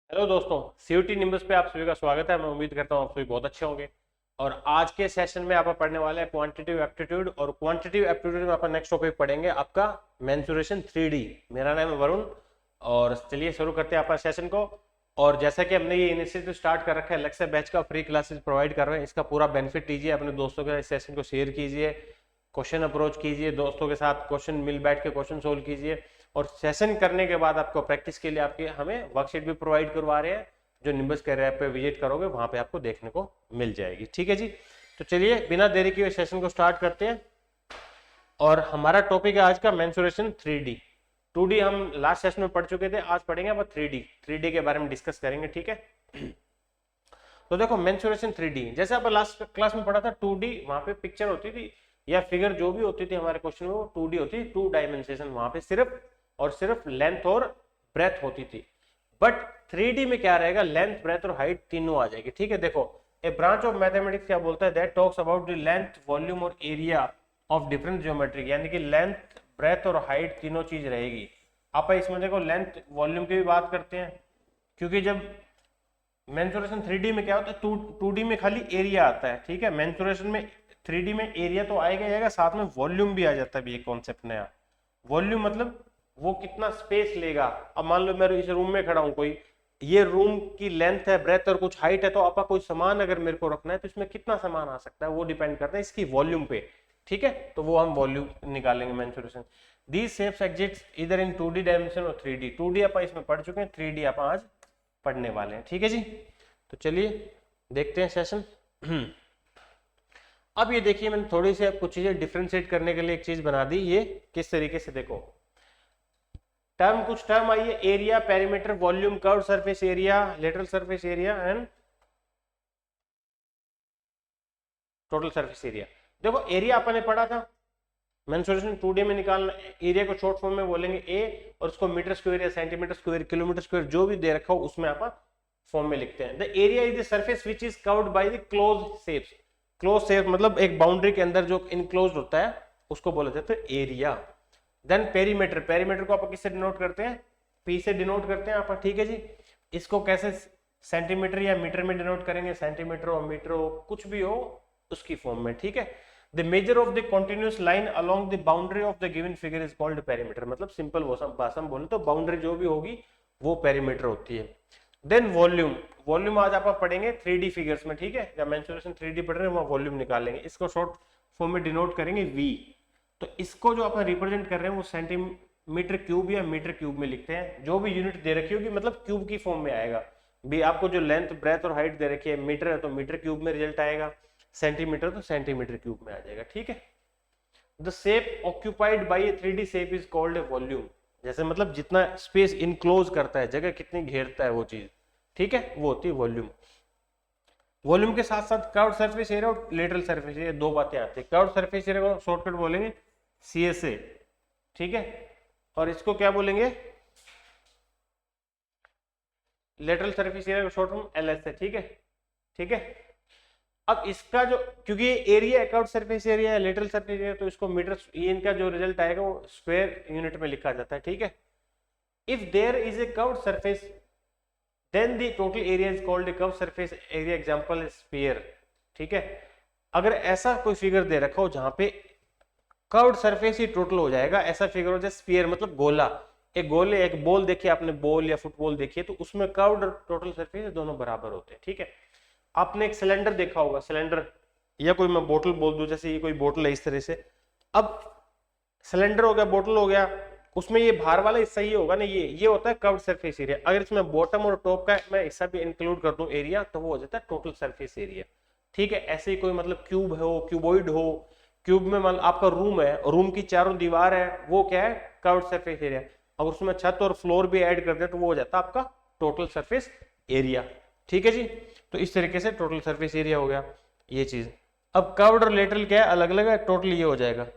Hello दोस्तों, CUT nimbus पे आप सभी का स्वागत है। मैं उम्मीद करता हूँ आप सभी बहुत अच्छे होंगे। और आज के सेशन में आप पढ़ने वाले हैं क्वांटिटिव एप्टीट्यूड। और क्वांटिटिव एप्टीट्यूड में अपन नेक्स्ट टॉपिक पढ़ेंगे आपका मेंसुरेशन 3D। मेरा नाम है वरुण और चलिए शुरू करते हैं आपका सेशन को। और जैसा कि हमने ये इनिशिएटिव स्टार्ट कर रखा है, लेक्चर बैच का फ्री क्लासेस प्रोवाइड कर रहे हैं, इसका पूरा बेनिफिट लीजिए, अपने दोस्तों के इस सेशन को शेयर कीजिए, क्वेश्चन अप्रोच कीजिए, दोस्तों के साथ क्वेश्चन मिल बैठ के क्वेश्चन सोल्व कीजिए। और सेशन करने के बाद आपको प्रैक्टिस के लिए आपके हमें वर्कशीट भी प्रोवाइड करवा रहे हैं, जो निम्बस के ऐप पे विजिट करोगे वहां पे आपको देखने को मिल जाएगी। ठीक है जी, तो चलिए बिना देरी के सेशन को स्टार्ट करते हैं। और हमारा टॉपिक है आज का मेंसुरेशन 3D। 2D हम लास्ट सेशन में पढ़ चुके थे, आज पढ़ेंगे अब 3D। 3D के बारे में डिस्कस करेंगे, ठीक है। तो देखो मेंसुरेशन 3D, जैसे अपन लास्ट क्लास में पढ़ा था 2D, वहां पे पिक्चर होती थी या फिगर जो भी होती थी हमारे क्वेश्चन में, वो 2D होती थी, 2 डायमेंशन। वहां पे सिर्फ और सिर्फ लेंथ और ब्रेथ होती थी। बट 3D में क्या रहेगा, लेंथ ब्रेथ और हाइट तीनों आ जाएगी। ठीक है, देखो ए ब्रांच ऑफ मैथमेटिक्स क्या बोलता है, that talks about the length, volume और एरिया ऑफ डिफरेंट ज्योमेट्री, यानी कि लेंथ ब्रेथ और हाइट तीनों चीज रहेगी। आप इसमें देखो लेंथ वॉल्यूम की भी बात करते हैं, क्योंकि जब मेंसुरेशन 3D में क्या होता है, 2D में खाली एरिया आता है। ठीक है, मेंसुरेशन में 3D में एरिया तो आएगा आएगा, साथ में वॉल्यूम भी आ जाता है। भी एक कॉन्सेप्ट नया, वॉल्यूम मतलब वो कितना स्पेस लेगा। अब मान लो मैं इस रूम में खड़ा हूं, कोई ये रूम की लेंथ है, ब्रेथ और कुछ हाइट है, तो आपका कोई सामान अगर मेरे को रखना है तो इसमें कितना सामान आ सकता है, वो डिपेंड करता है इसकी वॉल्यूम पे। ठीक है, तो वो हम वॉल्यूम निकालेंगे मेंसुरेशन। दीज शेप्स एग्जिस्ट इधर इन 2D डायमेंशन और 3D। 2D अपन इसमें पढ़ चुके हैं, 3D अपन आज पढ़ने वाले हैं। ठीक है जी, तो चलिए देखते हैं सेशन। अब ये देखिए, मैंने थोड़ी सी कुछ चीजें डिफ्रेंशिएट करने के लिए एक चीज बना दी। ये किस तरीके से, देखो टर्म, कुछ टर्म आई है, area, perimeter, volume, curve surface area, lateral surface area and total surface area. देखो एरिया अपन ने पढ़ा था, मेंसुरेशन 2D में निकालना। एरिया को शॉर्ट फॉर्म में बोलेंगे ए, और उसको मीटर स्क्वायर या सेंटीमीटर स्क्वायर, किलोमीटर स्क्वायर जो भी दे रखा हो उसमें अपन फॉर्म में लिखते हैं। The area is the surface which is covered by the close shapes. Close shape मतलब एक बाउंड्री के अंदर जो इनक्लोज होता है उसको बोला जाता है एरिया। देन पेरीमीटर, पेरीमीटर को आप किससे डिनोट करते हैं, पी से डिनोट करते हैं आप। ठीक है जी, इसको कैसे सेंटीमीटर या मीटर में डिनोट करेंगे, सेंटीमीटर हो, मीटर हो, कुछ भी हो उसकी फॉर्म में। ठीक है, the measure of the continuous line along the boundary of the given figure is called perimeter. मतलब सिंपल भाषा में बोले तो बाउंड्री जो भी होगी वो पेरीमीटर होती है। देन वॉल्यूम, वॉल्यूम आज आप पढ़ेंगे 3D फिगर्स में। ठीक है, जब मेंसुरेशन 3D पढ़ रहे हैं वहां वॉल्यूम निकालेंगे, इसको शॉर्ट फॉर्म में डिनोट करेंगे V। तो इसको जो अपन रिप्रेजेंट कर रहे हैं वो सेंटीमीटर क्यूब या मीटर क्यूब में लिखते हैं। जो भी यूनिट दे रखी होगी मतलब क्यूब की फॉर्म में आएगा। भी आपको जो लेंथ ब्रेथ और हाइट दे रखी है, मीटर है तो मीटर क्यूब में रिजल्ट आएगा, सेंटीमीटर तो सेंटीमीटर क्यूब में आ जाएगा। ठीक है, the shape occupied by A 3D shape is called A volume. जैसे मतलब जितना स्पेस इनक्लोज करता है, जगह कितनी घेरता है वो चीज, ठीक है, वो होती है वॉल्यूम। वॉल्यूम के साथ साथ कर्व्ड सरफेस एरिया और लेटरल सरफेस एरिया, दो बातें आती है। कर्व्ड सरफेस एरिया को शॉर्टकट बोलेंगे CSA। ठीक है, और इसको क्या बोलेंगे, लेटरल सरफेस एरिया को शॉर्ट फॉर्म LSA। ठीक है, ठीक है। अब इसका जो, क्योंकि ये एरिया कर्व्ड सरफेस एरिया है, लेटरल सरफेस एरिया, तो इसको मीटर, ये इनका जो रिजल्ट आएगा वो स्क्वायर यूनिट में लिखा जाता है। ठीक है, if there is a curved surface then the total area is called a curved surface area, example is sphere. ठीक है, अगर ऐसा कोई फिगर दे रखा हो जहां पे कर्व्ड सरफेस ही टोटल हो जाएगा, ऐसा फिगर हो जाए स्फीयर मतलब गोला, एक गोले, एक बॉल देखिए आपने, बॉल या फुटबॉल देखिए, तो उसमें कर्व्ड और टोटल सरफेस दोनों बराबर होते हैं। ठीक है, आपने एक सिलेंडर देखा होगा, सिलेंडर या कोई मैं बोतल बोल दूं, जैसे ये कोई बोतल है इस तरह से। अब सिलेंडर हो गया, बोतल हो गया, उसमें ये बाहर वाला हिस्सा ये होगा ना, ये होता है कर्व्ड सरफेस एरिया। अगर इसमें बॉटम और टॉप का मैं हिस्सा भी इंक्लूड कर दूं एरिया, तो वो हो जाता है टोटल सरफेस एरिया। ठीक है, ऐसे ही कोई मतलब क्यूब हो, क्यूबॉइड हो, क्यूब में मतलब आपका रूम है, रूम की चारों दीवार है, वो क्या है, कर्व्ड सरफेस एरिया। अगर उसमें छत और फ्लोर भी ऐड कर दे तो वो हो जाता है आपका टोटल सरफेस एरिया। ठीक है जी, तो इस तरीके से टोटल सरफेस एरिया हो गया ये चीज। अब कर्व्ड और लेटरल क्या है, अलग अलग है, टोटल ये हो जाएगा।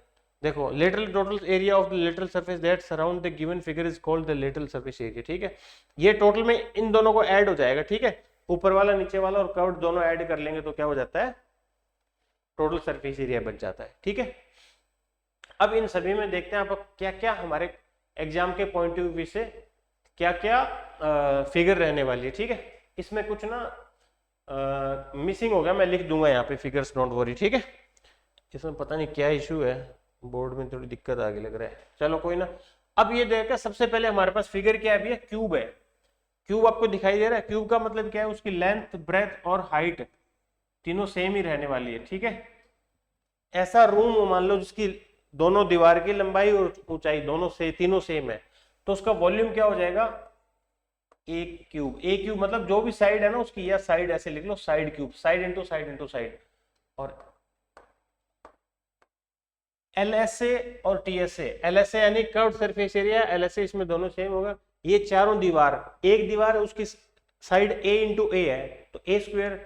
देखो lateral, total area of the lateral surface that surround the given figure is called the lateral surface area. ठीक है, ये टोटल में इन दोनों को ऐड हो जाएगा। ठीक है, ऊपर वाला नीचे वाला और कर्व्ड दोनों ऐड कर लेंगे तो क्या हो जाता है, टोटल सरफेस एरिया बच जाता है। ठीक है, अब इन सभी में देखते हैं आप क्या क्या हमारे एग्जाम के पॉइंट ऑफ व्यू से क्या क्या फिगर रहने वाली है, ठीक है। इसमें कुछ ना मिसिंग हो गया, मैं लिख दूंगा यहाँ पे फिगर्स, डोंट वरी, ठीक है। इसमें पता नहीं क्या इशू है, बोर्ड में थोड़ी दिक्कत आ गई लग रहा है, चलो कोई ना। अब ये देखा, सबसे पहले हमारे पास फिगर क्या है भैया, क्यूब है। क्यूब आपको दिखाई दे रहा है, क्यूब का मतलब क्या है, उसकी लेंथ, ब्रेथ और हाइट तीनों सेम ही रहने वाली है, ठीक है। ऐसा रूम मान लो जिसकी दोनों दीवार की लंबाई और ऊंचाई दोनों से तीनों सेम है, तो उसका वॉल्यूम क्या हो जाएगा, एक क्यूब। ए क्यूब मतलब जो भी साइड है ना उसकी, या साइड ऐसे लिख लो, side cube, side into side into side. और एलएसए और टीएसए, एलएसए यानी कर्व्ड सरफेस एरिया, एलएसए इसमें दोनों सेम होगा। ये चारों दीवार, एक दीवार है उसकी साइड ए इंटू ए है, तो ए square,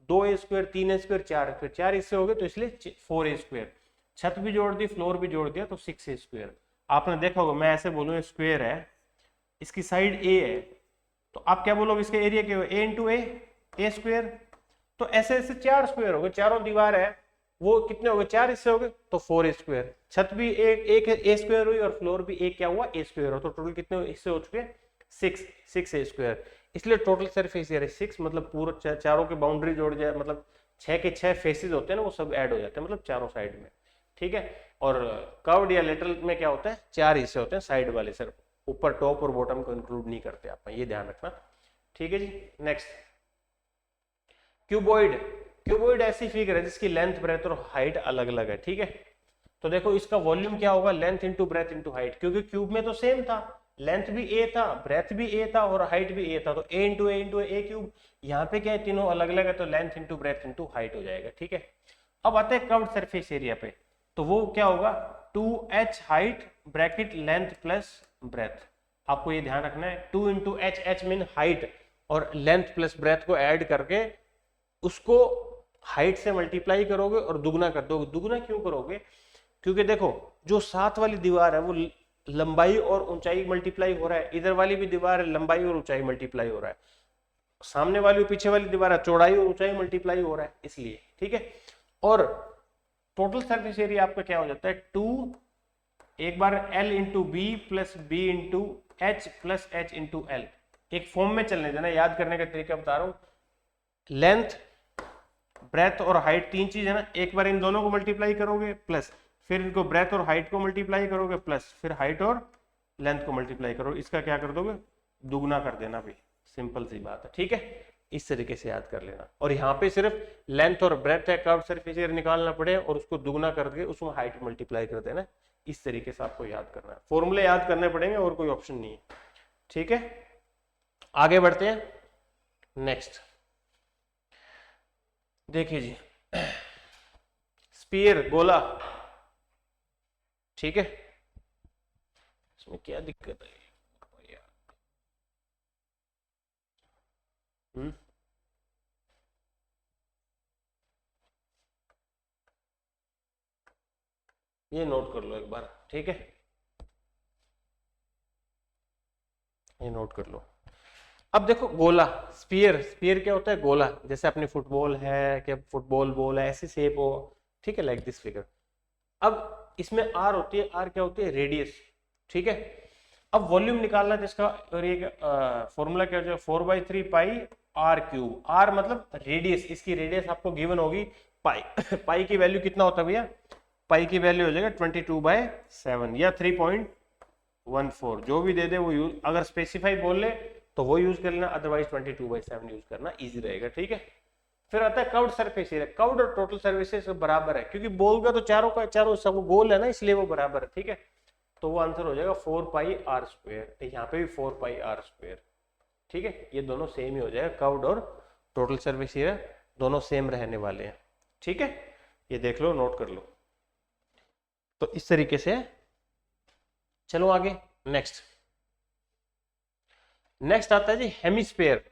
2a square, 3a square, 4 4 इससे हो गए, तो इसलिए 4a स्क्वायर। छत भी जोड़ दी, फ्लोर भी जोड़ दिया, तो 6a स्क्वायर। आपने देखा होगा, मैं ऐसे बोलूँ स्क्वायर है, इसकी साइड ए है, तो आप क्या बोलोगे, इसके एरिया क्या होगा, ए इंटू ए स्क्वायर। तो ऐसे ऐसे 4 स्क्वायर हो गए, चारों दीवार है वो कितने हो गए, 4 हिस्से हो गए, तो 4a स्क्वायर। छत भी एक ए स्क्वायर हुई और फ्लोर भी एक क्या हुआ, ए स्क्वायर हो, तो टोटल कितने हिस्से हो चुके, 6a स्क्वायर। इसलिए टोटल सरफेस एरिया 6, मतलब पूरा चारों के बाउंड्री जोड़ जाए, मतलब 6 के 6 फेसेस होते हैं ना, वो सब ऐड हो जाते हैं, मतलब चारों साइड में, ठीक है। और कर्व्ड या लेटरल में क्या होता है, 4 हिस्से होते हैं साइड वाले, सर ऊपर टॉप और बॉटम को इंक्लूड नहीं करते आप, ये ध्यान रखना, ठीक है जी। Next, cuboid. क्यूबॉइड ऐसी फिगर है जिसकी लेंथ, ब्रेथ और हाइट अलग अलग है, ठीक है। तो देखो इसका वॉल्यूम क्या होगा, length into breadth into height, क्योंकि क्यूब में तो सेम था, लेंथ भी ए था, ब्रेथ भी ए था और हाइट भी ए था, तो ए इंटू ए क्यूब। यहाँ पे क्या है, तीनों अलग अलग है, तो length into breadth into height हो जाएगा, ठीक है। अब आते हैं कर्व्ड सरफेस एरिया पे, तो वो क्या होगा, 2h height bracket length plus breath. आपको ये ध्यान रखना है, 2 इंटू एच मीन हाइट, और लेंथ प्लस ब्रेथ को ऐड करके उसको हाइट से मल्टीप्लाई करोगे और दुगना कर दोगे। दुगना क्यों करोगे, क्योंकि देखो जो साथ वाली दीवार है वो लंबाई और ऊंचाई मल्टीप्लाई हो रहा है, इधर वाली भी दीवार है, लंबाई और ऊंचाई मल्टीप्लाई हो रहा है, सामने वाली और पीछे वाली दीवार है, चौड़ाई और ऊंचाई मल्टीप्लाई हो रहा है, इसलिए, ठीक है। और टोटल सरफेस एरिया आपका क्या हो जाता है, 2 एक बार L into b plus b into h plus h into l. एक फॉर्म में चलने देना, याद करने का तरीका बता रहा हूं। लेंथ, ब्रेथ और हाइट तीन चीज है ना, एक बार इन दोनों को मल्टीप्लाई करोगे, प्लस फिर इनको ब्रेथ और हाइट को मल्टीप्लाई करोगे, प्लस फिर हाइट और लेंथ को मल्टीप्लाई करोगे, इसका क्या कर दोगे, दुगना कर देना भाई, सिंपल सी बात है, ठीक है। इस तरीके से याद कर लेना। और यहाँ पे सिर्फ लेंथ और ब्रेथ है, कर्व सरफेस एरिया निकालना पड़े और उसको दुगना करके उसमें हाइट मल्टीप्लाई कर देना, इस तरीके से आपको याद करना है, फॉर्मूले याद करने पड़ेंगे और कोई ऑप्शन नहीं है, ठीक है। आगे बढ़ते हैं, नेक्स्ट देखिए जी, स्पीयर, गोला, ठीक है। इसमें क्या दिक्कत है यार, ये नोट कर लो एक बार, ठीक है, ये नोट कर लो। अब देखो गोला, स्पीयर, स्पीयर क्या होता है, गोला, जैसे अपनी फुटबॉल है, क्या फुटबॉल बॉल है, ऐसी शेप हो, ठीक है, लाइक दिस फिगर। अब इसमें आर होती है, आर क्या होती है, रेडियस, ठीक है। अब वॉल्यूम निकालना है इसका, और ये फॉर्मूला क्या हो जाएगा, 4/3 पाई आर क्यूब। आर मतलब रेडियस, इसकी रेडियस आपको गिवन होगी पाई। पाई की वैल्यू कितना होता है भैया, पाई की वैल्यू हो जाएगा 22/7 या 3.14, जो भी दे दे वो यूज, अगर स्पेसिफाई बोल ले तो वो यूज कर लेना, अदरवाइज 22/7 यूज करना इजी रहेगा, ठीक है। फिर आता है कर्व्ड सरफेस एरिया। कर्व्ड और टोटल सरफेस बराबर है, क्योंकि बॉल का तो चारों सब गोल है ना, इसलिए वो बराबर है, ठीक है। तो वो आंसर हो जाएगा 4πr², यहाँ पे भी 4πr², ठीक है। ये दोनों सेम ही हो जाएगा, कर्व्ड और टोटल सरफेस एरिया दोनों सेम रहने वाले हैं, ठीक है। ये देख लो, नोट कर लो। तो इस तरीके से चलो आगे, नेक्स्ट आता है जी हेमिस्फीयर,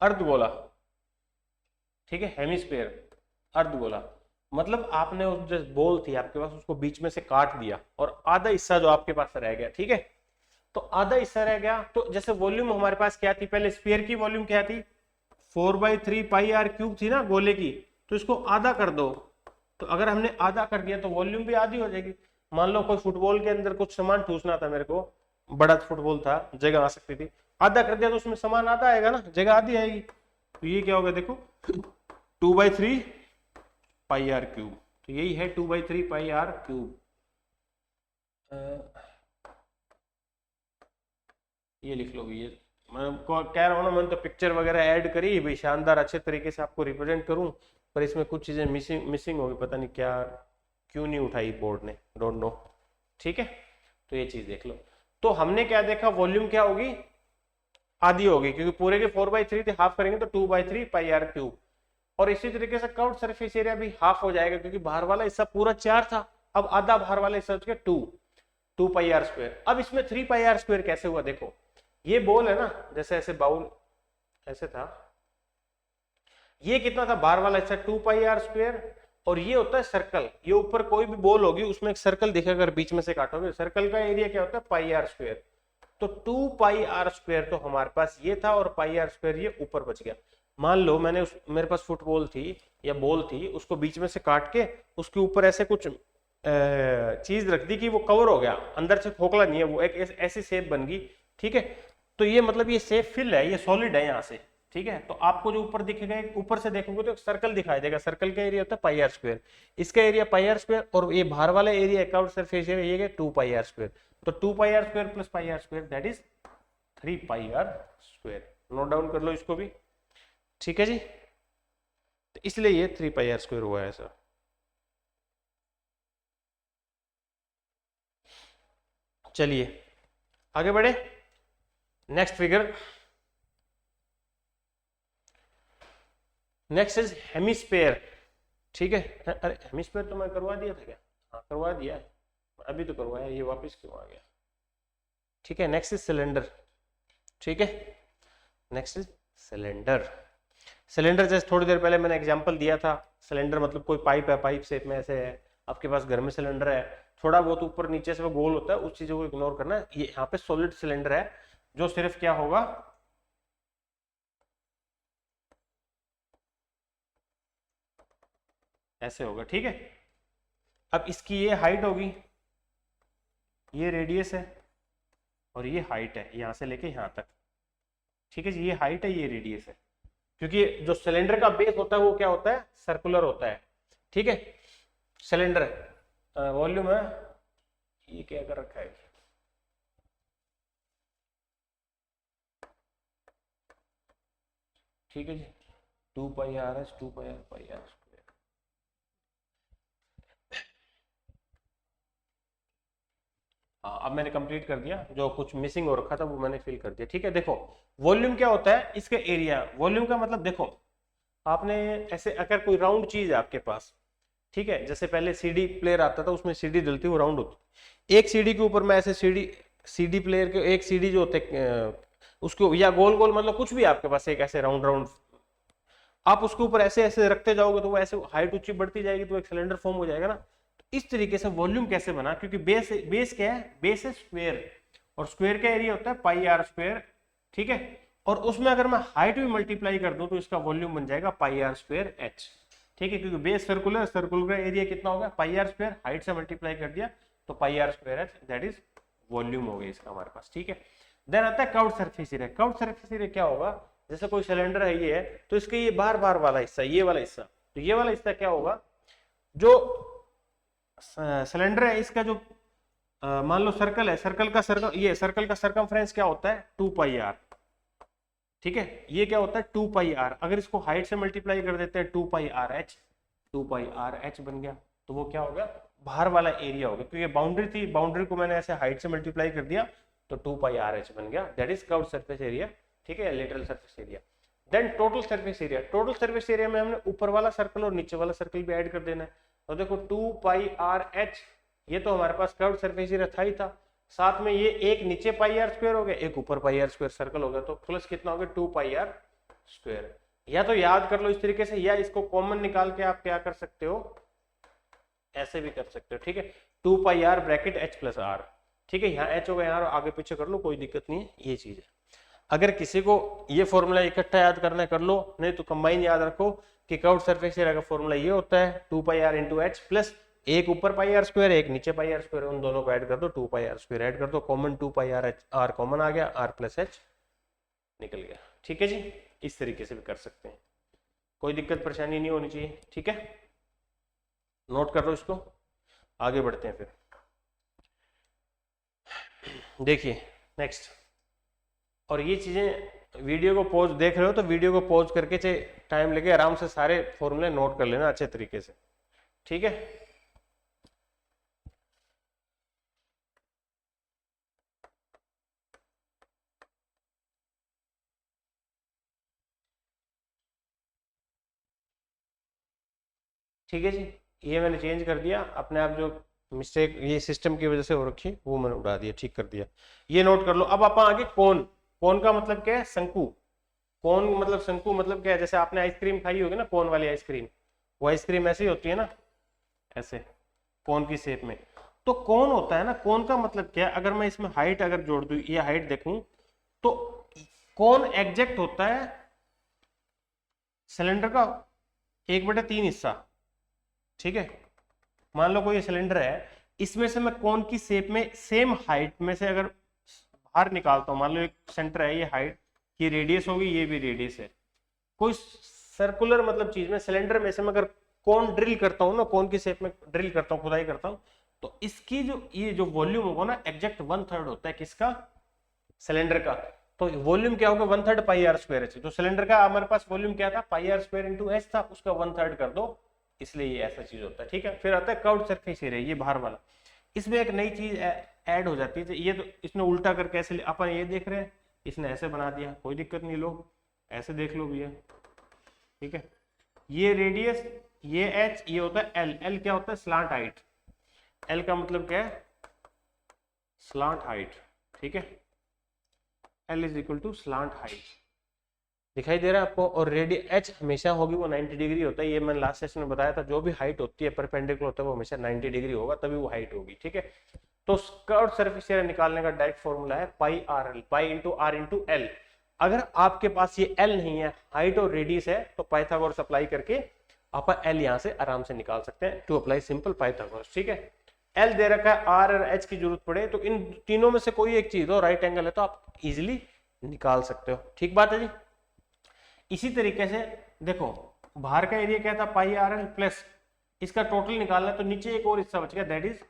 अर्धगोला, ठीक है। हेमिस्फीयर, अर्धगोला मतलब आपने उस जो बॉल थी आपके पास, उसको बीच में से काट दिया और आधा हिस्सा जो आपके पास रह गया, ठीक है। तो आधा हिस्सा रह गया, तो जैसे वॉल्यूम हमारे पास क्या थी, पहले स्फीयर की वॉल्यूम क्या थी, 4/3 पाई आर क्यूब थी ना गोले की, तो इसको आधा कर दो। तो अगर हमने आधा कर दिया तो वॉल्यूम भी आधी हो जाएगी। मान लो कोई फुटबॉल के अंदर कुछ सामान ठूसना था मेरे को, बड़ा फुटबॉल था, जगह आ सकती थी, आधा कर दिया तो उसमें समान आधा आएगा ना, जगह आधी आएगी। तो ये क्या होगा देखो 2/3 पाई आर क्यूब। तो यही है 2/3 पाई आर क्यूब। ये लिख लो ये, मैं कह रहा हूँ ना, मैंने तो पिक्चर वगैरह ऐड करी भाई, शानदार अच्छे तरीके से आपको रिप्रेजेंट करूं, पर इसमें कुछ चीजें मिसिंग होगी, पता नहीं क्या क्यों नहीं उठाई बोर्ड ने, डोंट नो। ठीक है, तो ये चीज देख लो। तो हमने क्या देखा, वॉल्यूम क्या होगी, आधी होगी, क्योंकि पूरे के 4/3 थे, हाफ करेंगे तो 2/3 पाई आर क्यूब। और इसी तरीके से कर्व्ड सरफेस एरिया भी हाफ हो जाएगा, क्योंकि बाहर वाला हिस्सा पूरा 4 था, अब आधा बाहर वाला हिस्सा 2 पाई आर स्क्वायर। अब इसमें 3 पाई आर स्क्वायर कैसे हुआ, देखो ये बॉल है ना, जैसे ऐसे बाउल ऐसे था, ये कितना था बाहर वाला हिस्सा 2 पाई आर स्क्वायर, और ये होता है सर्कल, ये ऊपर कोई भी बॉल होगी उसमें एक सर्कल दिखेगा, अगर बीच में से काटोगे सर्कल का एरिया क्या होता है पाई आर स्क्वायर। तो 2 पाई आर स्क्वायर तो हमारे पास ये था, और पाई आर स्क्वायर ये ऊपर बच गया। मान लो मैंने मेरे पास फुटबॉल थी या बॉल थी, उसको बीच में से काट के उसके ऊपर ऐसे कुछ चीज रख दी कि वो कवर हो गया, अंदर से खोखला नहीं है, वो एक ऐसी शेप बन गई। ठीक है, तो ये मतलब ये शेप फिल है, ये सॉलिड है यहाँ से। ठीक है, तो आपको जो ऊपर दिखेगा, ऊपर से देखोगे तो एक सर्कल दिखाई देगा, सर्कल का एरिया होता है पाई आर स्क्वायर, इसका एरिया पाई आर स्क्वायर, और ये बाहर वाला एरिया कर्व्ड सरफेस एरिया ये 2 पाई आर स्क्वायर। तो 2 pi r square plus pi r square that is 3 pi r square. Note down कर लो इसको भी। ठीक है जी, तो इसलिए ये 3 पाई आर स्क्वायर हुआ है ऐसा। चलिए आगे बढ़े, next figure. Next is hemisphere. ठीक है, अरे हेमिस्फेयर तो मैं करवा दिया था क्या, हाँ करवा दिया है, अभी तो करवाया, ये वापस क्यों आ गया। ठीक है, नेक्स्ट इज सिलेंडर। ठीक है, नेक्स्ट इज सिलेंडर। सिलेंडर जैसे थोड़ी देर पहले मैंने एग्जांपल दिया था, सिलेंडर मतलब कोई पाइप है, पाइप शेप में ऐसे है, आपके पास घर में सिलेंडर है, थोड़ा बहुत ऊपर नीचे से वो गोल होता है, उस चीजों को इग्नोर करना है। ये यहाँ पे सॉलिड सिलेंडर है, जो सिर्फ क्या होगा, ऐसे होगा। ठीक है, अब इसकी ये हाइट होगी, ये रेडियस है, और ये हाइट है यहाँ से लेके यहाँ तक। ठीक है जी, ये हाइट है, ये रेडियस है, क्योंकि जो सिलेंडर का बेस होता है वो क्या होता है, सर्कुलर होता है। ठीक है, सिलेंडर वॉल्यूम है, ये क्या कर रखा है, ठीक है जी, 2 pi r s 2 pi r pi r square. अब मैंने कंप्लीट कर दिया, जो कुछ मिसिंग हो रखा था वो मैंने फिल कर दिया। ठीक है, देखो वॉल्यूम क्या होता है, इसका एरिया। वॉल्यूम का मतलब देखो, आपने ऐसे अगर कोई राउंड चीज है आपके पास, ठीक है, जैसे पहले सीडी प्लेयर आता था, उसमें सीडी डलती वो राउंड होती, एक सीडी के ऊपर मैं ऐसे सीडी प्लेयर के एक सीडी जो होते उसको, या गोल गोल मतलब कुछ भी आपके पास एक ऐसे राउंड राउंड, आप उसके ऊपर ऐसे ऐसे रखते जाओगे तो वो ऐसे हाइट ऊंची बढ़ती जाएगी, तो एक सिलेंडर फॉर्म हो जाएगा ना। इस तरीके से वॉल्यूम कैसे बना, क्योंकि बेस क्या है, बेस है स्क्वायर, और स्क्वायर का एरिया होता है पाई आर स्क्वायर। ठीक है, और उसमें अगर मैं हाइट भी मल्टीप्लाई कर दूं तो इसका वॉल्यूम बन जाएगा पाई आर स्क्वायर एच। ठीक है, क्योंकि बेस सर्कुलर, सर्कुलर का एरिया कितना होगा पाई आर स्क्वायर, हाइट से मल्टीप्लाई कर दिया तो pi r square h, that is volume हो गया इसका हमारे पास। ठीक है, देन आता है curved surface area. Curved surface area क्या होगा, जैसे कोई सिलेंडर है ये है, तो इसके ये बार बार वाला हिस्सा, ये वाला हिस्सा, तो ये वाला हिस्सा क्या होगा, जो सिलेंडर है इसका जो मान लो सर्कल है, सर्कल का सरकमफ्रेंस क्या होता है 2 पाई आर। ठीक है, ये क्या होता है 2 पाई आर, अगर इसको हाइट से मल्टीप्लाई कर देते हैं 2 pi r H, 2 pi r h बन गया, तो वो क्या होगा बाहर वाला एरिया होगा, क्योंकि बाउंड्री थी, बाउंड्री को मैंने ऐसे हाइट से मल्टीप्लाई कर दिया तो 2 पाई आर एच बन गया, that is curved surface area. ठीक है, lateral surface area. Then total surface area. Total surface area में हमने ऊपर वाला सर्कल और नीचे वाला सर्कल भी ऐड कर देना है, तो देखो 2 पाई आर एच, ये तो हमारे पास कर्व्ड सरफेस एरिया था ही था, साथ में ये एक नीचे पाई आर स्क्वायर हो गया, एक ऊपर पाई आर स्क्वायर सर्कल हो गया, तो प्लस कितना हो गया 2 पाई आर स्क्वायर। या तो याद कर लो इस तरीके से, या इसको कॉमन निकाल के आप क्या कर सकते हो, ऐसे भी कर सकते हो। ठीक है, 2 pi r bracket h plus r. ठीक है, यहाँ एच होगा, यहाँ आगे पीछे कर लो, कोई दिक्कत नहीं है, ये चीज है। अगर किसी को ये फॉर्मूला इकट्ठा याद करना है कर लो, नहीं तो कंबाइन याद रखो कि कर्व्ड सरफेस एरिया का फॉर्मूला ये होता है 2 pi are into h plus एक ऊपर पाई आर स्क्वायर, एक नीचे पाई आर स्क्वायर, उन दोनों को ऐड कर दो, 2 पाई आर स्क्वायर ऐड कर दो, common 2 pi r h, r common आ गया, आर प्लस एच निकल गया। ठीक है जी, इस तरीके से भी कर सकते हैं, कोई दिक्कत परेशानी नहीं होनी चाहिए। ठीक है, नोट कर लो इसको, आगे बढ़ते हैं फिर। देखिए नेक्स्ट, और ये चीजें वीडियो को पॉज देख रहे हो तो वीडियो को पॉज करके चाहे टाइम लगे आराम से सारे फॉर्मूले नोट कर लेना अच्छे तरीके से। ठीक है, ठीक है जी, ये मैंने चेंज कर दिया अपने आप, जो मिस्टेक ये सिस्टम की वजह से हो रखी वो मैंने उड़ा दिया, ठीक कर दिया। ये नोट कर लो। अब आप आगे कोन, कोन का मतलब क्या है, शंकु। कोन मतलब शंकु मतलब क्या है, जैसे आपने आइसक्रीम खाई होगी ना, कोन वाली आइसक्रीम, वो आइसक्रीम ऐसी होती है ना, ऐसे कोन की शेप में। तो कोन होता है ना, कोन का मतलब क्या है, अगर मैं इसमें हाइट अगर जोड़ दूं, ये हाइट देखूं तो कोन एग्जैक्ट होता है सिलेंडर का 1/3 हिस्सा। ठीक है, मान लो कोई सिलेंडर है, इसमें से मैं कोन की शेप में सेम हाइट में से अगर बाहर निकालता हूं, मान लो एक सेंटर है, ये हाइट की रेडियस होगी, ये भी रेडियस है, कोई सर्कुलर मतलब चीज में सिलेंडर में से मैं अगर कोन ड्रिल करता हूं ना, कोन की शेप में ड्रिल करता हूं, खुदाई करता हूं, तो इसकी जो ये जो वॉल्यूम होगा ना, एग्जैक्ट 1/3 होता है किसका, सिलेंडर का। तो वॉल्यूम क्या होगा, 1/3 पाई आर स्क्वायर एच। तो सिलेंडर का हमारे पास वॉल्यूम क्या था, pi r square into H था, उसका 1/3 कर दो, इसलिए ये ऐसा चीज होता है। ठीक है, फिर आता है कर्व्ड सरफेस एरिया, ये बाहर वाला। इसमें एक नई चीज ऐड हो जाती है, ये तो इसने उल्टा करके ऐसे अपन ये देख रहे हैं, इसने ऐसे बना दिया, कोई दिक्कत नहीं, लो ऐसे देख लो भैया। ठीक है, ये रेडियस, ये एच, ये होता है एल। एल क्या होता है, स्लांट हाइट। एल का मतलब क्या है, स्लांट हाइट। ठीक है, l is equal to slant height, दिखाई दे रहा है आपको। और रेडियस एच हमेशा होगी वो 90 डिग्री होता है, ये मैंने लास्ट सेशन में बताया था, जो भी हाइट होती है परपेंडिकुलर होता है वो हमेशा 90 डिग्री होगा, तभी वो हाइट होगी। ठीक है, तो कर्व्ड सरफेस एरिया निकालने का डायरेक्ट फॉर्मूला है pi r l, pi into r into l. अगर आपके पास ये एल नहीं है, हाइट और रेडियस है, तो पाइथागोरस अप्लाई करके आप एल यहां से आराम से निकाल सकते हैं, टू अप्लाई सिंपल पाइथागोरस। ठीक है, एल दे रखा है, आर और एच की जरूरत पड़े तो इन तीनों में से कोई एक चीज हो, राइट एंगल है तो आप इजिली निकाल सकते हो। ठीक बात है जी। इसी तरीके से देखो, बाहर का एरिया क्या था, पाई आर एल प्लस इसका टोटल निकालना है, तो नीचे एक और हिस्सा बच गया, that is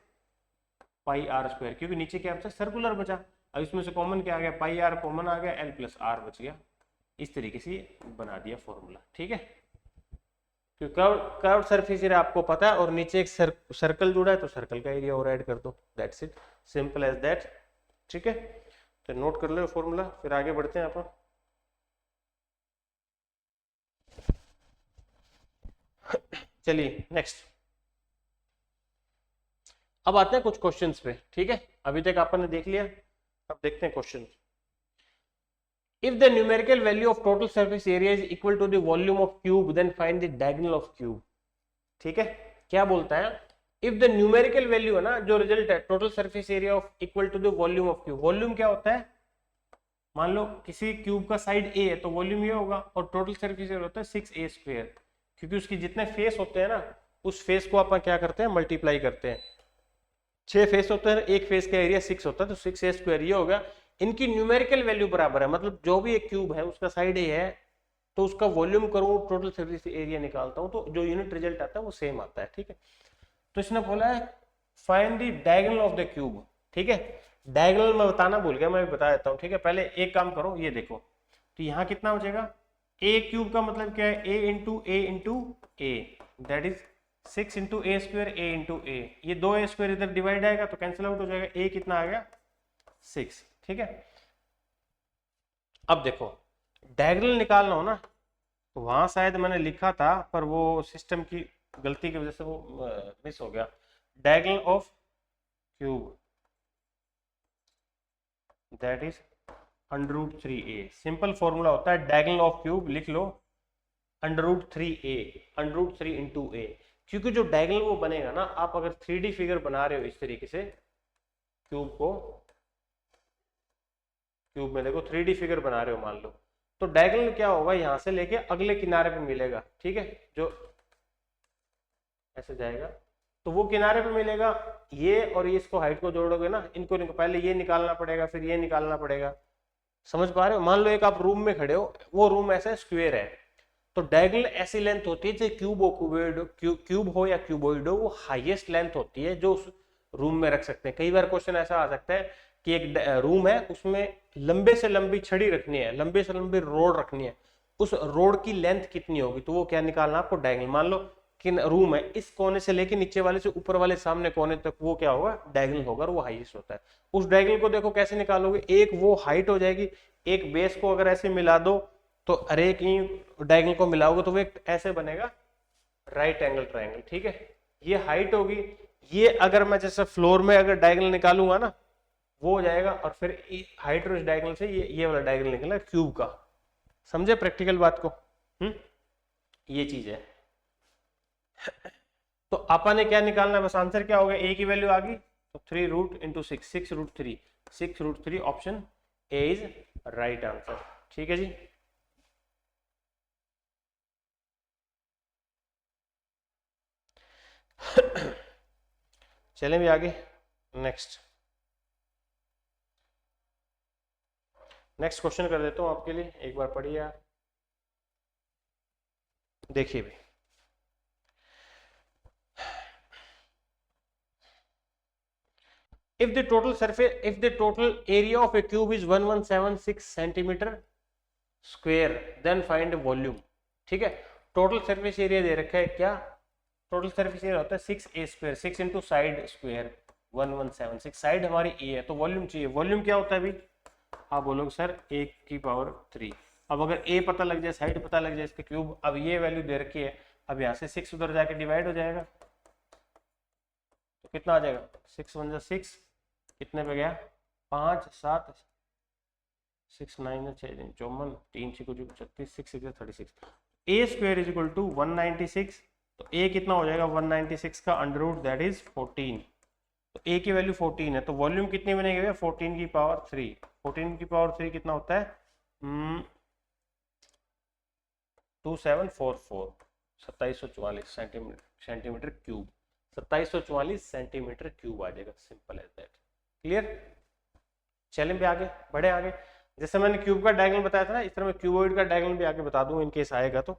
pi r square, क्योंकि नीचे क्या बचा, सर्कुलर बचा। अब इसमें से कॉमन क्या आ गया, पाई आर कॉमन आ गया, एल प्लस आर बच गया। इस तरीके से बना दिया फॉर्मूला। ठीक है, क्योंकि कर्व्ड सरफेस एरिया आपको पता है, और नीचे एक सर्कल जुड़ा है तो सर्कल का एरिया और ऐड कर दो, that's it, simple as that. ठीक है, तो नोट कर लो फॉर्मूला, फिर आगे बढ़ते हैं अपन। चलिए नेक्स्ट, अब आते हैं कुछ क्वेश्चंस पे। ठीक है, अभी तक अपन ने देख लिया, अब देखते हैं question. If the numerical value of total surface area is equal to the volume of cube, then find the diagonal of cube. ठीक है, क्या बोलता है, if the numerical value है ना, जो रिजल्ट है, total surface area of equal to the volume of cube। Volume क्या होता है, मान लो किसी क्यूब का साइड a है तो वॉल्यूम ये होगा, और टोटल सरफेस एरिया होता है 6a स्क्वायर, क्योंकि उसकी जितने फेस होते हैं ना, उस फेस को अपन क्या करते हैं, मल्टीप्लाई करते हैं। 6 फेस होते हैं, एक फेस का एरिया 6 होता है, तो 6a स्क्वायर ये होगा। इनकी न्यूमेरिकल वैल्यू बराबर है, मतलब जो भी एक क्यूब है उसका साइड ए है, तो उसका वॉल्यूम करूं, टोटल सरफेस एरिया निकालता हूं, तो जो यूनिट रिजल्ट आता है वो सेम आता है। ठीक है, तो इसने बोला है find the diagonal of the cube. ठीक है, डायगोनल मैं बताना भूल गया, मैं बता देता हूं। ठीक है, पहले एक काम करो, ये देखो, तो यहाँ कितना बचेगा, ए क्यूब का मतलब क्या है, a into a, that is 6 into a square, a into a, ये 2a स्क्वायर इधर डिवाइड आएगा तो कैंसिल आउट हो जाएगा, ए कितना आ गया, 6। ठीक है, अब देखो डायगोनल निकालना हो ना, तो वहां शायद मैंने लिखा था, पर वो सिस्टम की गलती की वजह से वो मिस हो गया। Diagonal of cube that is √3a, simple formula होता है डायगोनल ऑफ क्यूब, लिख लो √3a, √3 इंटू a, क्योंकि जो डायगोनल वो बनेगा ना, आप अगर 3D फिगर बना रहे हो इस तरीके से क्यूब को, क्यूब में देखो 3D फिगर बना रहे हो मान लो, तो डायगोनल क्या होगा, यहां से लेके अगले किनारे पे मिलेगा। ठीक है, जो ऐसे जाएगा तो वो किनारे पे मिलेगा, ये और ये इसको हाइट को जोड़ोगे ना, इनको पहले ये निकालना पड़ेगा, फिर ये निकालना पड़ेगा, समझ पा रहे हो? मान लो एक आप रूम में खड़े हो, वो रूम ऐसा स्क्वायर है, तो डायगोनल ऐसी लेंथ होती है, चाहे क्यूब हो या क्यूबॉइड हो, वो हाईएस्ट लेंथ होती है जो उस रूम में रख सकते हैं। कई बार क्वेश्चन ऐसा आ सकता है कि एक रूम है, उसमें लंबे से लंबी छड़ी रखनी है, लंबे से लंबी रोड रखनी है, उस रोड की लेंथ कितनी होगी, तो वो क्या निकालना आपको, डायगोनल। मान लो कि रूम है, इस कोने से लेके नीचे वाले से ऊपर वाले सामने कोने तक वो क्या होगा, डायगोनल होगा, और वो हाईएस्ट होता है। उस डायगोनल को देखो कैसे निकालोगे, एक वो हाइट हो जाएगी, एक बेस को अगर ऐसे मिला दो तो अरे की डायगोनल को मिलाओगे तो वो एक ऐसे बनेगा राइट एंगल ट्रायंगल। ठीक है, ये हाइट होगी। ये अगर मैं जैसे फ्लोर में अगर डायगोनल निकालूंगा ना, वो हो जाएगा, और फिर हाइट और इस डायगोनल से ये वाला डायगोनल निकला क्यूब का। समझे प्रैक्टिकल बात को? ये चीज है। तो आपा ने क्या निकालना है, बस आंसर क्या होगा, ए की वैल्यू आ गई तो 3 root into 6, 6 root 3, 6 root 3, option a is right answer. ठीक है जी। चलें भी आगे, नेक्स्ट क्वेश्चन कर देता हूं आपके लिए, एक बार पढ़िए आप, देखिए भी। if the total area of a cube is 1176 centimeter square, then find volume। ठीक है, टोटल सरफेस एरिया दे रखा है, क्या टोटल सरफेस एरिया होता है 6a², 6 into side square 1176, side हमारी ए है, तो वॉल्यूम चाहिए। वॉल्यूम क्या होता है अभी, आप बोलोगे सर 1⁻3। अब अगर ए पता लग जाए, साइड पता लग जाए इसके क्यूब, अब ये वैल्यू दे रखी है, अब यहाँ से 6 उधर जाके डिवाइड हो जाएगा, तो कितना आ जाएगा, 6 × 6 कितने पे गया, 5 7 6 9 6 54 3 6 36 6 6 36, a square is equal to 196। तो ए कितना हो जाएगा, 196 का अंडर रूट दैट इज 14, तो ए की वैल्यू 14 है, तो वॉल्यूम कितनी बनेगी भैया, 14 की पावर 3। 14 की पावर 3 कितना होता है, 2744, 2744 सेंटीमीटर क्यूब, 2744 सेंटीमीटर क्यूब आ जाएगा, सिंपल एज दैट। क्लियर? चलें भी आगे, बढ़े आगे। जैसे मैंने क्यूब का डायगोनल बताया था ना, इस तरह मैं क्यूबॉइड का डायगोनल भी आगे बता दूंगा इनकेस आएगा तो।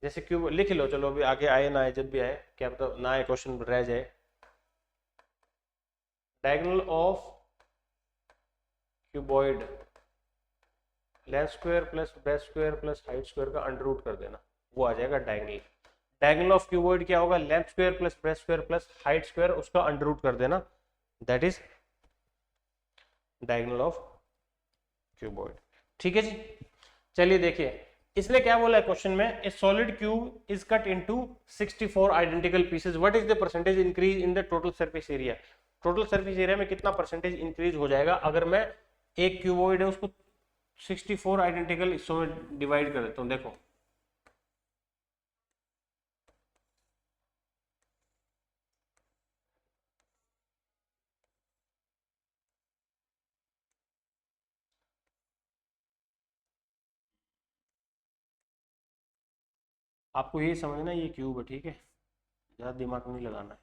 जैसे क्यूब लिख लो, चलो अभी आगे आए ना आए, जब भी आए, क्या पता ना आए क्वेश्चन रह जाए। Diagonal of cuboid, length square plus breadth square plus height square का अंडर रूट कर देना, वो आ जाएगा डायगोनल। डायगोनल ऑफ क्यूबॉइड क्या होगा, length square plus breadth square plus height square, उसका अंडर रूट कर देना, that is diagonal of cuboid. ठीक है जी। चलिए देखिए, इसने क्या बोला है क्वेश्चन में, ए solid cube is cut into 64 identical pieces, what is the percentage increase in the total surface area. Total surface area में कितना परसेंटेज इंक्रीज हो जाएगा अगर मैं एक क्यूबॉइड है उसको 64 आइडेंटिकल हिस्सों में डिवाइड कर देता हूं। देखो आपको यही समझना, ये क्यूब है, ठीक है, ज्यादा दिमाग नहीं लगाना है।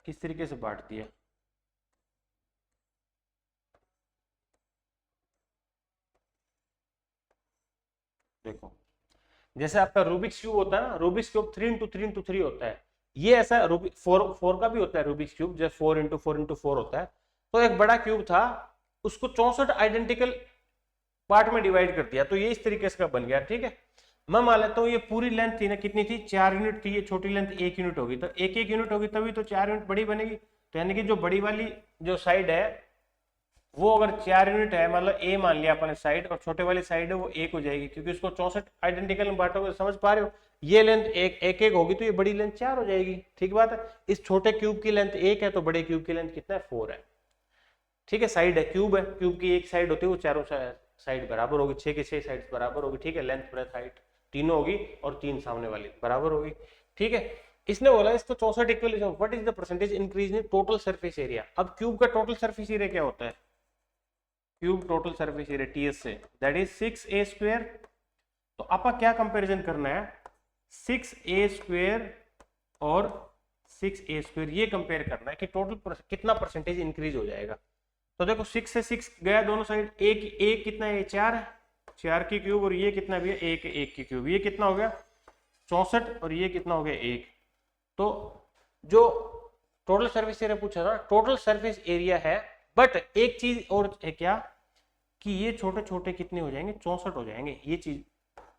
किस तरीके से बांट दिया, देखो जैसे आपका रूबिक्स क्यूब होता है ना, रूबिक्स क्यूब 3 × 3 × 3 होता है, ये ऐसा रूबिक 4 का भी होता है रूबिक्स क्यूब, जैसे 4 × 4 × 4 होता है। तो एक बड़ा क्यूब था, उसको 64 आइडेंटिकल पार्ट में डिवाइड कर दिया, तो ये इस तरीके से का बन गया। ठीक है, मैं मान लेता हूँ ये पूरी लेंथ थी ना, कितनी थी, 4 यूनिट थी, ये छोटी लेंथ 1 यूनिट होगी, तो 1 यूनिट होगी तभी तो 4 यूनिट बड़ी बनेगी। तो यानी कि जो बड़ी वाली जो साइड है वो अगर 4 यूनिट है, मतलब ए मान लिया अपने साइड, और छोटे वाली साइड है वो 1 हो जाएगी, क्योंकि उसको 64 आइडेंटिकल में बांटोगे, समझ पा रहे हो, ये लेंथ एक होगी तो ये बड़ी लेंथ 4 हो जाएगी। ठीक बात है, इस छोटे क्यूब की लेंथ 1 है तो बड़े क्यूब की लेंथ कितना है, 4 है। ठीक है, साइड है, क्यूब है, क्यूब की एक साइड होती है वो चारों साइड बराबर होगी, 6 की 6 साइड बराबर होगी। ठीक है, लेंथ ब्रेथ हाइट तीनों होगी, और 3 सामने वाली बराबर होगी। ठीक है, इसने बोला इसको 64 equal, what is the percentage increase in total surface area. अब क्यूब का टोटल सरफेस एरिया क्या होता है, cube total surface area TS से, दैट इज 6a²। तो आपका क्या कंपैरिजन करना है, 6a² और 6a², ये कंपेयर करना है कि टोटल कितना परसेंटेज इंक्रीज हो जाएगा। तो देखो 6 से 6 गया दोनों साइड, एक एक कितना है, 4 है, 4 की क्यूब, और ये कितना भी है, एक एक की क्यूब, ये कितना हो गया 64, और ये कितना हो गया 1। तो जो टोटल सर्फेस एरिया पूछा था, टोटल सर्फेस एरिया है, बट एक चीज और है क्या कि ये छोटे छोटे कितने हो जाएंगे, 64 हो जाएंगे, ये चीज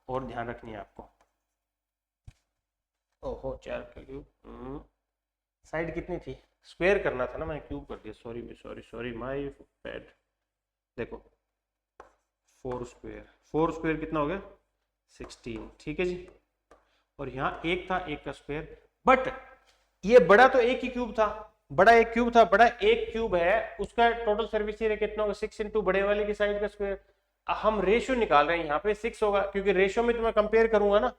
और ध्यान रखनी है आपको। ओहो 4 की क्यूब, साइड कितनी थी, स्क्वायर करना था ना, मैंने क्यूब कर दिया, sorry sorry sorry my bad. देखो 4 स्क्वायर, 4 स्क्वायर कितना हो गया 16, ठीक है जी। और यहाँ एक था, एक का स्क्वायर, बट ये बड़ा तो एक ही क्यूब था, बड़ा एक क्यूब था, बड़ा एक क्यूब है, उसका टोटल सर्फेस एरिया कितना होगा 6 इंटू बड़े वाले की साइड का स्क्वायर। हम रेशियो निकाल रहे हैं, यहाँ पे 6 होगा, क्योंकि रेशियो में तो मैं कंपेयर करूंगा ना,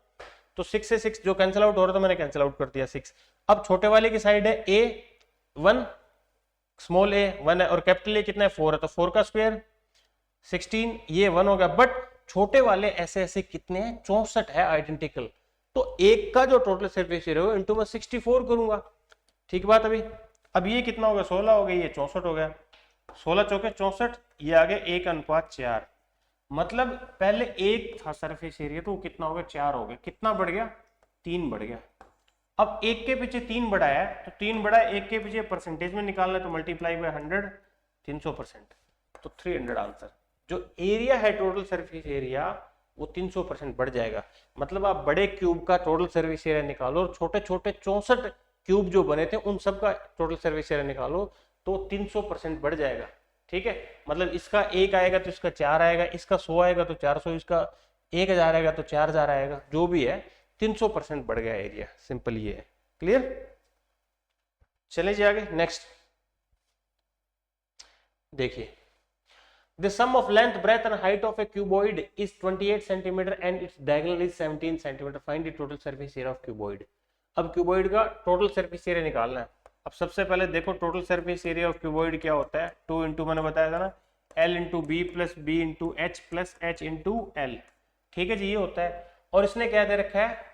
तो 6 से 6 जो कैंसिल आउट हो रहा था मैंने कैंसिल आउट कर दिया 6। अब छोटे वाले की साइड है A1, स्मॉल ए 1 है, और कैपिटल ए कितना है 4 है, तो 4 का स्क्वायर 16, ये 1 होगा। बट छोटे वाले ऐसे ऐसे कितने हैं, 64 है आइडेंटिकल, तो एक का जो टोटल सर्फेस एरिया होगा इनटू मैं 64 करूंगा, ठीक बात। अभी अब ये कितना हो गया 16 हो गया, ये 64 हो गया, 16 चौके 64, ये आ गया 1:4। मतलब पहले एक था सरफेस एरिया, तो वो कितना हो गया 4 हो गया, कितना बढ़ गया 3 बढ़ गया। अब एक के पीछे 3 बढ़ा है, तो 3 बढ़ा है, एक के पीछे परसेंटेज में निकालना है, तो मल्टीप्लाई बाय 100, 300%, तो 300 आंसर। जो एरिया है टोटल सरफेस एरिया वो 300% बढ़ जाएगा। मतलब आप बड़े क्यूब का टोटल सर्विस एरिया निकालो और छोटे छोटे 64 क्यूब जो बने थे उन सब का टोटल सर्विस एरिया निकालो, तो 300% बढ़ जाएगा, ठीक है। मतलब इसका 1 आएगा तो इसका 4 आएगा, इसका 100 आएगा तो 400, इसका 1000 आएगा तो 4000 आएगा, जो भी है 300% बढ़ गया एरिया, सिंपल ये है। क्लियर, चले जी आगे नेक्स्ट देखिए। The sum of length, breadth and height of a cuboid is 28 cm and its diagonal is 17 cm. Find the total surface area of cuboid. अब क्यूबॉइड का टोटल सरफेस एरिया निकालना है। अब सबसे पहले देखो total surface area of cuboid क्या होता है, 2 इंटू मैंने बताया था ना, L into b plus b into h plus h into l, ठीक है जी, ये होता है। और इसने क्या दे रखा है,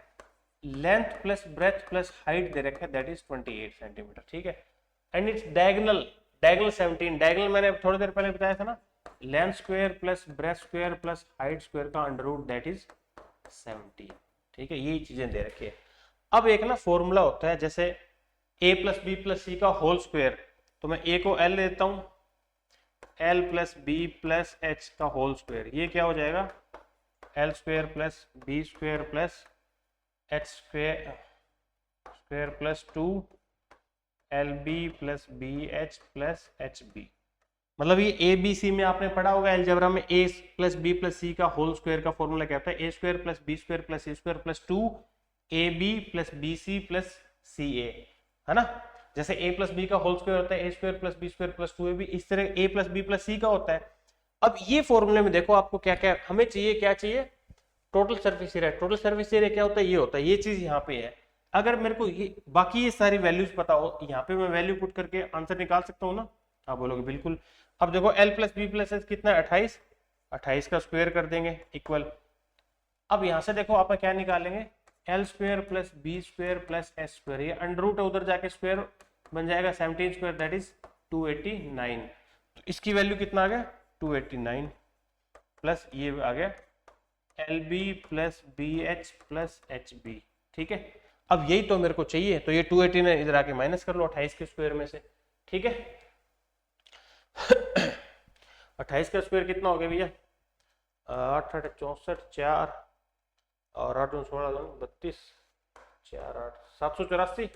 length plus breadth plus height दे रखा है, दैट इज 28 सेंटीमीटर, ठीक है। And its diagonal, diagonal 17, diagonal मैंने थोड़ी देर पहले बताया था ना, length square plus breadth square plus height square का अंडर रूट दैट इज 17, ठीक है, यही चीजें दे रखी है। अब एक ना फॉर्मूला होता है, जैसे a plus b plus c का होल स्क्वायर, तो मैं a को l लेता हूं, l plus b plus h का होल स्क्वायर, ये क्या हो जाएगा l square plus b square plus h square plus 2 lb plus b h plus h b. मतलब ये ए बी सी में आपने पढ़ा होगा अलजेब्रा में, a plus b plus c का होल स्क्वायर का फॉर्मूला क्या होता है, a square plus b square plus c square plus 2 ab plus b c plus c a, है ना। जैसे a प्लस बी का होल स्क्वायर होता है a square plus b square plus 2ab, इस तरह a plus b plus c का होता है। अब ये फॉर्मूले में देखो आपको क्या क्या हमें चाहिए, क्या चाहिए, total surface area. Total surface area क्या होता है, ये होता है, ये चीज यहाँ पे है। अगर मेरे को ये बाकी ये सारी वैल्यूज पता हो, यहाँ पे मैं वैल्यू पुट करके आंसर निकाल सकता हूँ ना, आप बोलोगे बिल्कुल। अब देखो l plus b plus h कितना है 28, 28 का स्क्वायर कर देंगे इक्वल। अब यहाँ से देखो आप क्या निकालेंगे, l square plus b square plus h square, ये अंडर रूट है, उधर जाके स्क्वायर बन जाएगा 17 स्क्वायर दैट इज 289। तो इसकी वैल्यू कितना आ गया 289 प्लस ये आ गया l b plus b h plus h b, ठीक है। अब यही तो मेरे को चाहिए, तो ये 289 इधर आके माइनस कर लो 28 के स्क्वायर में से, ठीक है। 28 का स्क्वायर कितना हो गया भैया, 8 8 64 4 और 8 16 32 4 8 784,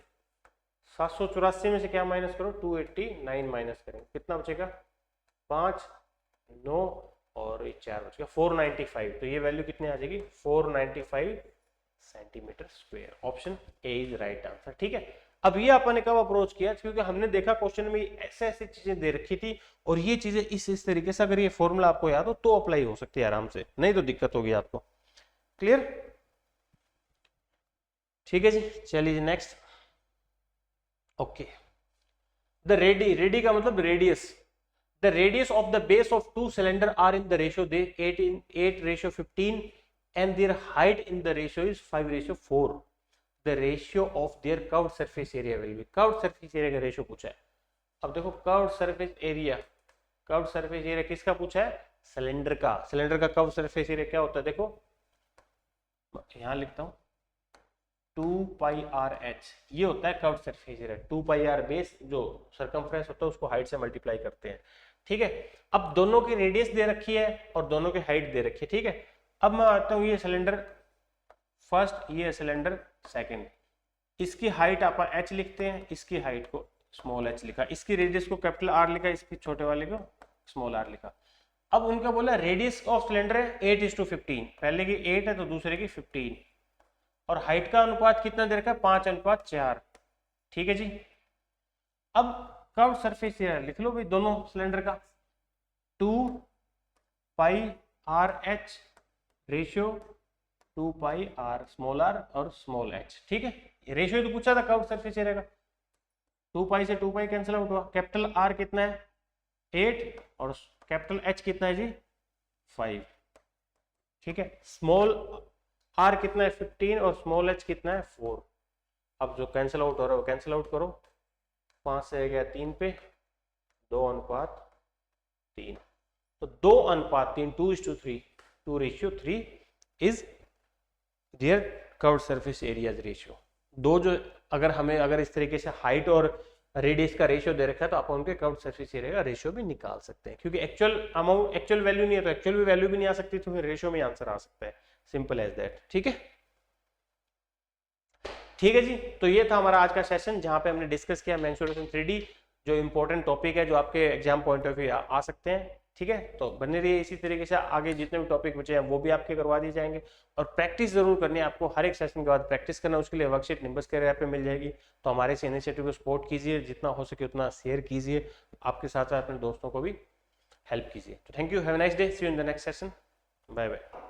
784 में से क्या माइनस करो 289 माइनस करेंगे, कितना बचेगा 5 9 और 4 बचेगा 495। तो ये वैल्यू कितनी आ जाएगी 495 centimetre square. Option a is right answer, ठीक है। अब ये अपन ने कब अप्रोच किया, क्योंकि हमने देखा क्वेश्चन में ऐसे ऐसी चीजें दे रखी थी, और ये चीजें इस तरीके से अगर ये फॉर्मूला आपको याद हो तो अप्लाई हो सकती है आराम से, नहीं तो दिक्कत होगी आपको। क्लियर, ठीक है जी, चलिए नेक्स्ट। ओके, द रेडी का मतलब radius, the radius of the base of two cylinder are in the ratio 8:15 and their height in the ratio is 5:4. The ratio of their curved surface area will be, curved surface area का ratio पूछा है। अब देखो curved surface area curve surface area किसका पूछा है? Cylinder का। Cylinder का कर्व सरफेस एरिया क्या होता है? देखो यहां लिखता हूं 2πr(h), ये होता है curve surface area. 2πr base जो सरकमफ्रेंस होता है उसको हाइट से मल्टीप्लाई करते हैं, ठीक है। अब दोनों की रेडियस दे रखी है और दोनों की हाइट दे रखी है, ठीक है। अब मैं आता हूं ये सिलेंडर फर्स्ट, ये सिलेंडर सेकंड, इसकी हाइट आप h लिखते हैं, इसकी हाइट को स्मॉल h लिखा, इसकी रेडियस को कैपिटल R लिखा, इसकी छोटे वाले को स्मॉल r लिखा। अब उनका बोला रेडियस ऑफ सिलेंडर है 8:15, पहले की 8 है तो दूसरे की 15, और हाइट का अनुपात कितना दे रखा है? 5:4, ठीक है जी। अब कर्व सरफेस एरिया लिख लो भाई दोनों सिलेंडर का, 2πr(h) ratio 2πr small r और स्मॉल h, ठीक है। रेशियो तो पूछा था कर्व सरफेस एरिया का। 2π से 2π कैंसिल आउट हुआ, कैपिटल R कितना है? 8 और कैपिटल H कितना है जी? 5, ठीक है। स्मॉल r कितना है? 15 और स्मॉल h कितना है? 4। अब जो कैंसिल आउट हो रहा है वो कैंसिल आउट करो, 5 से गया 3 पे, 2:3, तो 2:3, 2:3, 2:3 is their curve surface areas ratio. दो जो अगर इस तरीके से हाइट और रेडियस का रेशियो दे रखा है तो आप उनके कर्व सरफेस एरिया का रेशियो भी निकाल सकते हैं, क्योंकि एक्चुअल वैल्यू नहीं है तो एक्चुअल भी वैल्यू भी नहीं आ सकती, तो फिर रेशियो में आंसर आ सकता है, सिंपल एज दैट, ठीक है। ठीक है जी, तो ये था हमारा आज का सेशन जहां पे हमने डिस्कस किया मेंसुरेशन 3D, जो इंपॉर्टेंट टॉपिक है जो आपके एग्जाम पॉइंट ऑफ व्यू आ सकते हैं, ठीक है। तो बने रहिए इसी तरीके से, आगे जितने भी टॉपिक बचे हैं वो भी आपके करवा दिए जाएंगे, और प्रैक्टिस जरूर करनी है आपको, हर एक सेशन के बाद प्रैक्टिस करना, उसके लिए वर्कशीट निम्बस के ऐप पे मिल जाएगी। तो हमारे इस इनिशिएटिव को सपोर्ट कीजिए, जितना हो सके उतना शेयर कीजिए, आपके साथ साथ अपने दोस्तों को भी हेल्प कीजिए। तो thank you, have a nice day, see you in the next session, bye bye.